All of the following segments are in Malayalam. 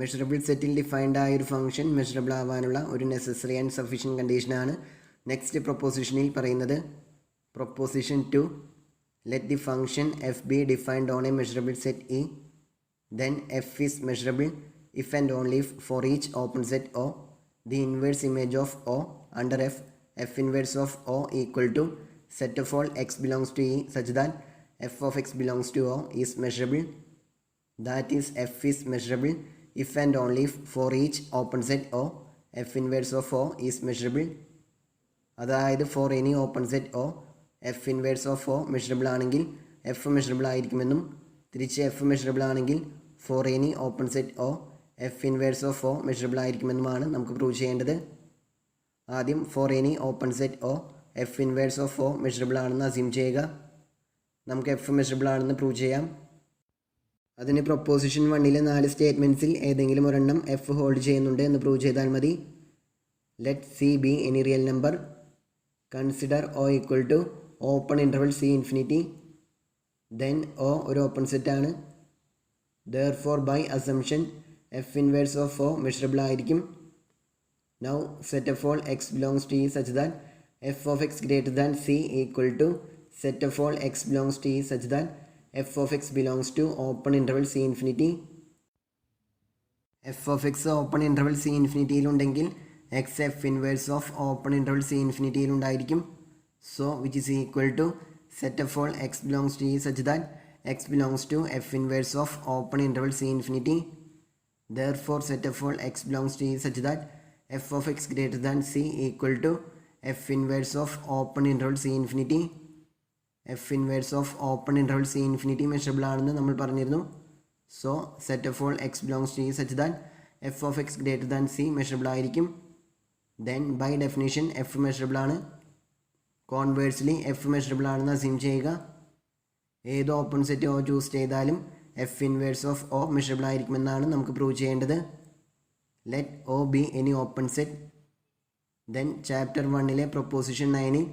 മെഷറബിൾ സെറ്റിൽ ഡിഫൈൻഡ് ആയ ഒരു ഫംഗ്ഷൻ മെഷറബിൾ ആവാനുള്ള ഒരു നെസസറി ആൻഡ് സഫീഷ്യൻറ്റ് കണ്ടീഷനാണ് നെക്സ്റ്റ് പ്രൊപ്പോസിഷനിൽ പറയുന്നത്. Proposition 2, let the function F be defined on A measurable set E, then f is measurable if and only if for each open set O, the inverse image of O under f, f inverse of O equal to set of all x belongs to E such that f of x belongs to O is measurable. That is, f is measurable if and only if for each open set O, f inverse of O is measurable. അതായത് for any open set O F inverse of O measurable ആണെങ്കിൽ എഫ് മെഷറബിൾ ആയിരിക്കുമെന്നും, തിരിച്ച് എഫ് മെഷറബിൾ ആണെങ്കിൽ for any open set O F inverse of O measurable ആയിരിക്കുമെന്നുമാണ് നമുക്ക് പ്രൂവ് ചെയ്യേണ്ടത്. ആദ്യം for any open set O F inverse of O measurable ആണെന്ന് അസ്യൂം ചെയ്യുക. നമുക്ക് എഫ് മെഷറബിൾ ആണെന്ന് പ്രൂവ് ചെയ്യാം. അതിന് പ്രൊപ്പോസിഷൻ 1-ലെ 4 സ്റ്റേറ്റ്മെൻറ്റ്സിൽ ഏതെങ്കിലും ഒരെണ്ണം എഫ് ഹോൾഡ് ചെയ്യുന്നുണ്ട് എന്ന് പ്രൂവ് ചെയ്താൽ മതി. Let c be any real number. Consider O equal to open interval c infinity. Then O ഒരു ഓപ്പൺ സെറ്റാണ്. Therefore by assumption f inverse of O measurable ആയിരിക്കും. Now set of all x belongs to E such that f of x greater than c equal to set of all x belongs to E such that f of x belongs to open interval c infinity. F of X open interval c ഇൻഫിനിറ്റിയിലുണ്ടെങ്കിൽ x f inverse of open interval c ഇൻഫിനിറ്റിയിലുണ്ടായിരിക്കും. So which is equal to set of all x belongs to E such that x belongs to F inverse of open interval c infinity. Therefore set of all x belongs to E such that f of x greater than c equal to f inverse of open interval c infinity. f inverse of open interval c infinity measurable ആണെന്ന് നമ്മൾ പറഞ്ഞിരുന്നു. So set of all x belongs to E such that f of x greater than c measurable ആയിരിക്കും. Then by definition f measurable ആണ്. കോൺവേഴ്സ്ലി എഫ് മെഷറബിൾ ആണെന്ന് അസ്യൂം ചെയ്യുക. ഏത് ഓപ്പൺ സെറ്റ് ഓ ചൂസ് ചെയ്താലും f inverse of O measurable ആയിരിക്കുമെന്നാണ് നമുക്ക് പ്രൂവ് ചെയ്യേണ്ടത്. Let O be any open set. Then chapter 1-ലെ പ്രൊപ്പോസിഷൻ 9-ൽ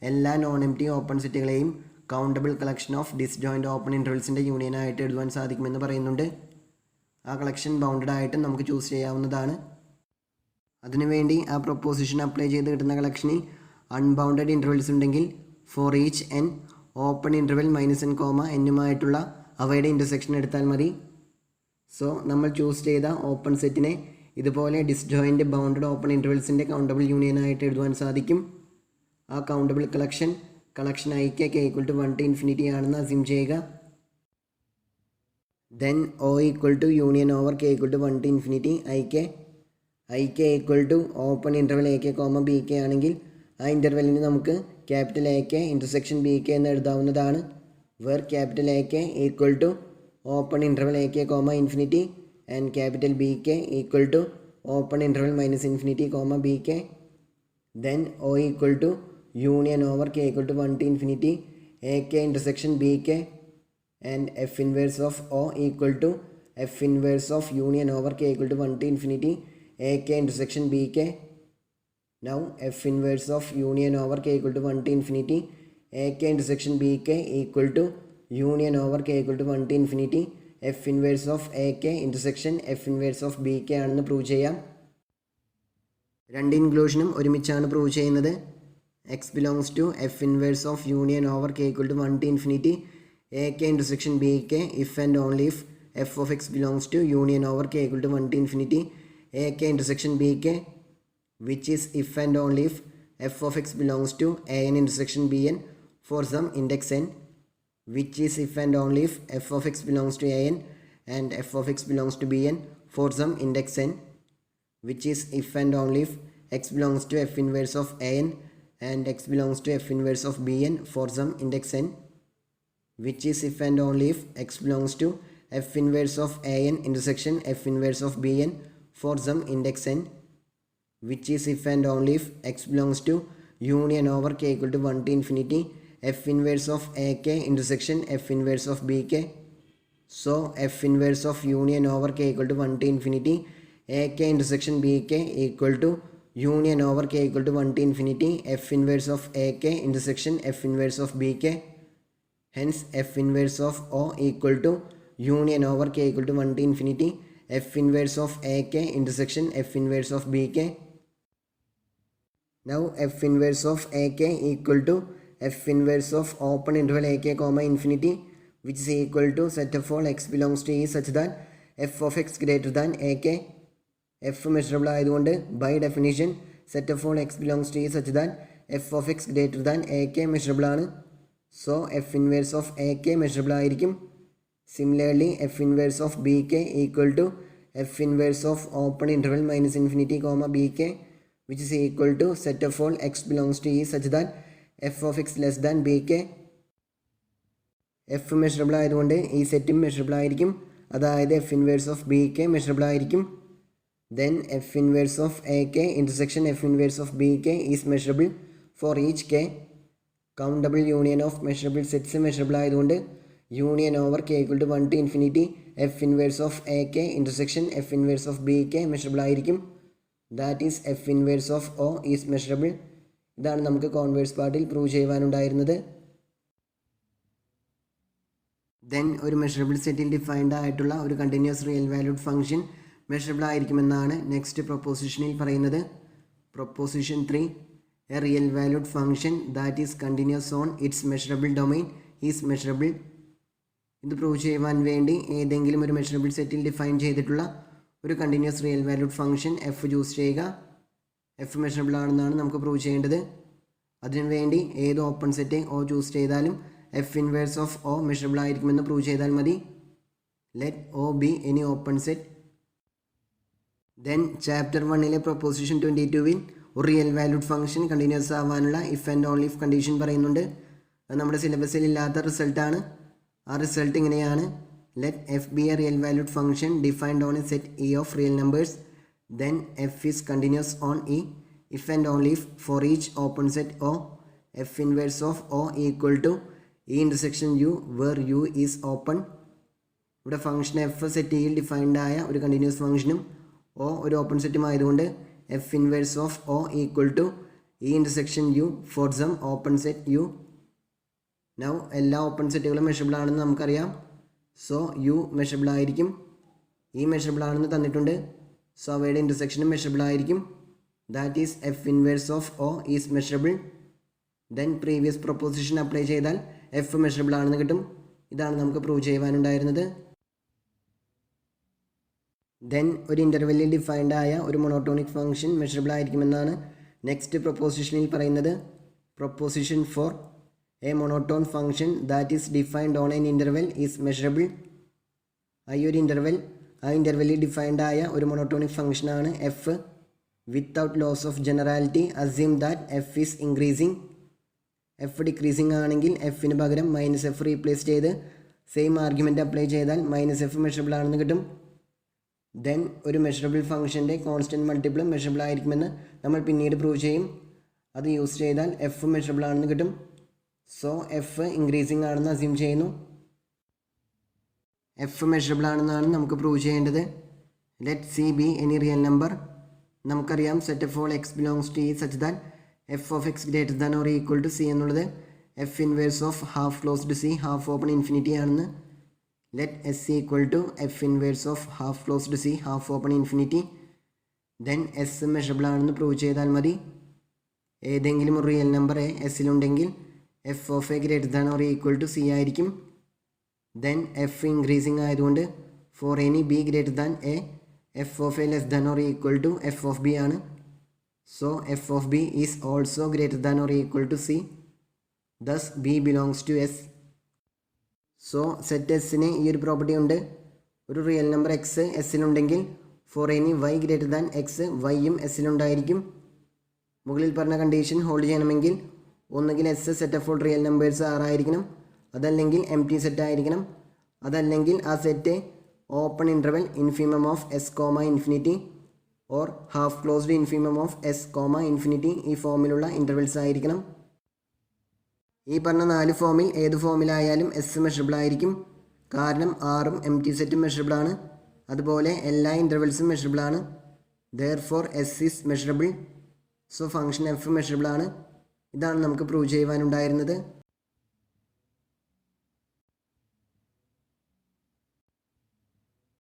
എല്ലാ നോൺ എംപ്റ്റി ഓപ്പൺ സെറ്റുകളെയും countable collection of disjoint open ഇൻ്റർവൽസിൻ്റെ യൂണിയനായിട്ട് എഴുതുവാൻ സാധിക്കുമെന്ന് പറയുന്നുണ്ട്. ആ കളക്ഷൻ ബൗണ്ടഡ് ആയിട്ട് നമുക്ക് ചൂസ് ചെയ്യാവുന്നതാണ്. അതിനുവേണ്ടി ആ പ്രൊപ്പോസിഷൻ അപ്ലൈ ചെയ്ത് കിട്ടുന്ന കളക്ഷനിൽ അൺബൗണ്ടഡ് ഇൻ്റർവൽസ് ഉണ്ടെങ്കിൽ for each n open interval minus n comma എന്നുമായിട്ടുള്ള അവയുടെ ഇൻ്റർസെക്ഷൻ എടുത്താൽ മതി. സോ നമ്മൾ ചൂസ് ചെയ്ത ഓപ്പൺ സെറ്റിനെ ഇതുപോലെ ഡിസ്ജോയിൻ്റ് ബൗണ്ടഡ് ഓപ്പൺ ഇൻ്റർവൽസിൻ്റെ കൗണ്ടബിൾ യൂണിയനായിട്ട് എഴുതുവാൻ സാധിക്കും. ആ countable collection I K equal to 1 to infinity ആണെന്ന് അസ്യൂം ചെയ്യുക. Then O equal to union over K equal to 1 to infinity I K equal to open interval A K comma B K ആണെങ്കിൽ ആ ഇൻ്റർവെല്ലിന് നമുക്ക് capital A K intersection B K എന്ന് എഴുതാവുന്നതാണ്. where capital AK equal to open interval AK comma infinity and capital BK equal to open interval minus infinity comma BK. Then O equal to union over K equal to 1 to infinity AK intersection BK and F inverse of O equal to F inverse of union over K equal to 1 to infinity AK intersection BK. Now F inverse of union over K equal to 1 to infinity AK intersection BK equal to union over K equal to 1 to infinity F inverse of AK intersection F inverse of BK ആണെന്ന് പ്രൂവ് ചെയ്യാം. രണ്ട് ഇൻക്ലൂഷനും ഒരുമിച്ചാണ് പ്രൂവ് ചെയ്യുന്നത്. X belongs to F inverse of union over K equal to 1 to infinity AK intersection BK if and only if f of x belongs to union over K equal to 1 to infinity AK intersection BK, which is if and only if f of x belongs to an intersection Bn for some index n, which is if and only if f of x belongs to an and f of x belongs to bn for some index n, which is if and only if x belongs to f inverse of an and x belongs to f inverse of bn for some index n, which is if and only if x belongs to f inverse of an intersection f inverse of bn for some index n, which is if and only if x belongs to union over k equal to 1 to infinity f inverse of AK intersection f inverse of BK. So f inverse of union over k equal to 1 to infinity AK intersection BK equal to union over k equal to 1 to infinity f inverse of AK intersection f inverse of BK. Hence f inverse of O equal to union over k equal to 1 to infinity F inverse of AK intersection F inverse of BK. Now F inverse of AK equal to F inverse of open interval AK comma infinity, which is equal to set of all x belongs to E such that f of x greater than AK. F measurable ആയതുകൊണ്ട് by definition set of all x belongs to E such that f of x greater than AK measurable ആണ്. So f inverse of AK measurable ആയിരിക്കും. Similarly f inverse of BK equal to f inverse of open interval minus infinity comma BK, which is equal to set of all x belongs to E such that f of x less than BK. f measurable ആയതുകൊണ്ട് ഈ സെറ്റും മെഷറബിൾ ആയിരിക്കും, അതായത് f inverse of BK measurable ആയിരിക്കും. Then f inverse of AK intersection f inverse of BK is measurable for each K. Countable union of measurable sets measurable ആയതുകൊണ്ട് union over K equal to 1 to infinity f inverse of AK intersection f inverse of BK measurable ആയിരിക്കും. That is f inverse of O is measurable. ഇതാണ് നമുക്ക് കോൺവേഴ്സ് പാർട്ടിൽ പ്രൂവ് ചെയ്യുവാനുണ്ടായിരുന്നത്. ദെൻ ഒരു മെഷറബിൾ സെറ്റിൽ ഡിഫൈൻഡ് ആയിട്ടുള്ള ഒരു continuous real valued function measurable ആയിരിക്കുമെന്നാണ് നെക്സ്റ്റ് പ്രൊപ്പോസിഷനിൽ പറയുന്നത്. Proposition 3, a real valued function that is continuous on its measurable domain is measurable. ഇത് പ്രൂവ് ചെയ്യുവാൻ വേണ്ടി ഏതെങ്കിലും ഒരു മെഷറബിൾ സെറ്റിൽ ഡിഫൈൻ ചെയ്തിട്ടുള്ള ഒരു continuous real valued function f choose ചെയ്യുക. എഫ് മെഷറബിൾ ആണെന്നാണ് നമുക്ക് പ്രൂവ് ചെയ്യേണ്ടത്. അതിനുവേണ്ടി ഏത് ഓപ്പൺ സെറ്റ് ഓ ചൂസ് ചെയ്താലും f inverse of O measurable ആയിരിക്കുമെന്ന് പ്രൂവ് ചെയ്താൽ മതി. Let O be any open set. Then chapter 1 proposition 22 ഒരു റിയൽ വാല്യൂഡ് ഫംഗ്ഷൻ കണ്ടിന്യൂസ് ആവാനുള്ള if and only if condition പറയുന്നുണ്ട്. അത് നമ്മുടെ സിലബസിൽ ഇല്ലാത്ത റിസൾട്ടാണ്. ആ റിസൾട്ട് ഇങ്ങനെയാണ്: let F be a real valued function defined on a set E of real numbers, then F is continuous on E if and only if for each open set O F inverse of O equal to E intersection U where U is open. ഇവിടെ ഫംഗ്ഷൻ എഫ് സെറ്റ് ഇയിൽ ഡിഫൈൻഡ് ആയ ഒരു കണ്ടിന്യൂസ് ഫംഗ്ഷനും ഒ ഒരു ഓപ്പൺ സെറ്റും ആയതുകൊണ്ട് F inverse of O equal to E intersection U for some open set U. Now എല്ലാ ഓപ്പൺ സെറ്റുകളും മെഷറബിൾ ആണെന്ന് നമുക്കറിയാം. സോ യു മെഷറബിൾ ആയിരിക്കും. ഈ മെഷറബിൾ ആണെന്ന് തന്നിട്ടുണ്ട്. സോ അവയുടെ ഇൻ്റർസെക്ഷനും മെഷറബിൾ ആയിരിക്കും. That is F inverse of O is measurable. Then previous proposition apply ചെയ്താൽ എഫ് മെഷറബിൾ ആണെന്ന് കിട്ടും. ഇതാണ് നമുക്ക് പ്രൂവ് ചെയ്യുവാനുണ്ടായിരുന്നത്. ദെൻ ഒരു ഇൻ്റർവെല്ലിൽ ഡിഫൈൻഡ് ആയ ഒരു മൊണോട്ടോണിക് ഫംഗ്ഷൻ മെഷറബിൾ ആയിരിക്കുമെന്നാണ് നെക്സ്റ്റ് പ്രൊപ്പോസിഷനിൽ പറയുന്നത്. Proposition 4, A monotone function that is defined on N interval is measurable. ഈ ഒരു ഇൻ്റർവെൽ, ആ ഇൻ്റർവെല്ലിൽ ഡിഫൈൻഡ് ആയ ഒരു മൊണോട്ടോണിക് ഫംഗ്ഷനാണ് F. Without loss of generality assume that F is increasing. F decreasing ആണെങ്കിൽ എഫിന് പകരം മൈനസ് എഫ് റീപ്ലേസ് ചെയ്ത് സെയിം ആർഗ്യുമെൻറ്റ് അപ്ലൈ ചെയ്താൽ മൈനസ് എഫ് മെഷറബിൾ ആണെന്ന് കിട്ടും. ദെൻ ഒരു മെഷറബിൾ ഫംഗ്ഷൻ്റെ കോൺസ്റ്റൻറ്റ് മൾട്ടിപ്പിളും മെഷറബിൾ ആയിരിക്കുമെന്ന് നമ്മൾ പിന്നീട് പ്രൂവ് ചെയ്യും. അത് യൂസ് ചെയ്താൽ എഫ് മെഷറബിൾ ആണെന്ന് കിട്ടും. സോ എഫ് ഇൻക്രീസിങ് ആണെന്ന് അസ്യൂം ചെയ്യുന്നു. എഫ് മെഷറബിൾ ആണെന്നാണ് നമുക്ക് പ്രൂവ് ചെയ്യേണ്ടത്. Let c be any real number. നമുക്കറിയാം set of all x belongs to E such that f of x greater than or equal to c എന്നുള്ളത് f inverse of half closed c half open infinity ആണെന്ന്. Let S equal to F inverse of half closed c half open infinity. Then S measurable ആണെന്ന് പ്രൂവ് ചെയ്താൽ മതി. ഏതെങ്കിലും ഒരു റിയൽ നമ്പർ എസ്സിലുണ്ടെങ്കിൽ f of a greater than or equal to c ആയിരിക്കും. ദെൻ എഫ് ഇൻക്രീസിങ് ആയതുകൊണ്ട് for any b greater than a f of a less than or equal to f of b ആണ്. So f of b is also greater than or equal to c. Thus b belongs to S. So set എസ്സിന് ഈ ഒരു പ്രോപ്പർട്ടി ഉണ്ട്. ഒരു റിയൽ നമ്പർ എക്സ് എസ്സിലുണ്ടെങ്കിൽ for any Y greater than X വൈയും എസ്സിലുണ്ടായിരിക്കും. മുകളിൽ പറഞ്ഞ കണ്ടീഷൻ ഹോൾഡ് ചെയ്യണമെങ്കിൽ ഒന്നുകിൽ S set of all real numbers ആറായിരിക്കണം, അതല്ലെങ്കിൽ എം ടി സെറ്റ് ആയിരിക്കണം, അതല്ലെങ്കിൽ ആ set open interval infimum of S comma infinity or half closed infimum of S comma infinity ഈ ഫോമിലുള്ള ഇൻ്റർവെൽസ് ആയിരിക്കണം. ഈ പറഞ്ഞ 4 ഫോമിൽ ഏത് ഫോമിലായാലും എസ് മെഷറബിൾ ആയിരിക്കും. കാരണം ആറും എം ടി സെറ്റും മെഷറബിൾ ആണ്. അതുപോലെ എല്ലാ ഇൻ്റർവെൽസും മെഷറബിൾ ആണ്. Therefore S is measurable. So function F measurable ആണ്. ഇതാണ് നമുക്ക് പ്രൂവ് ചെയ്യുവാനുണ്ടായിരുന്നത്.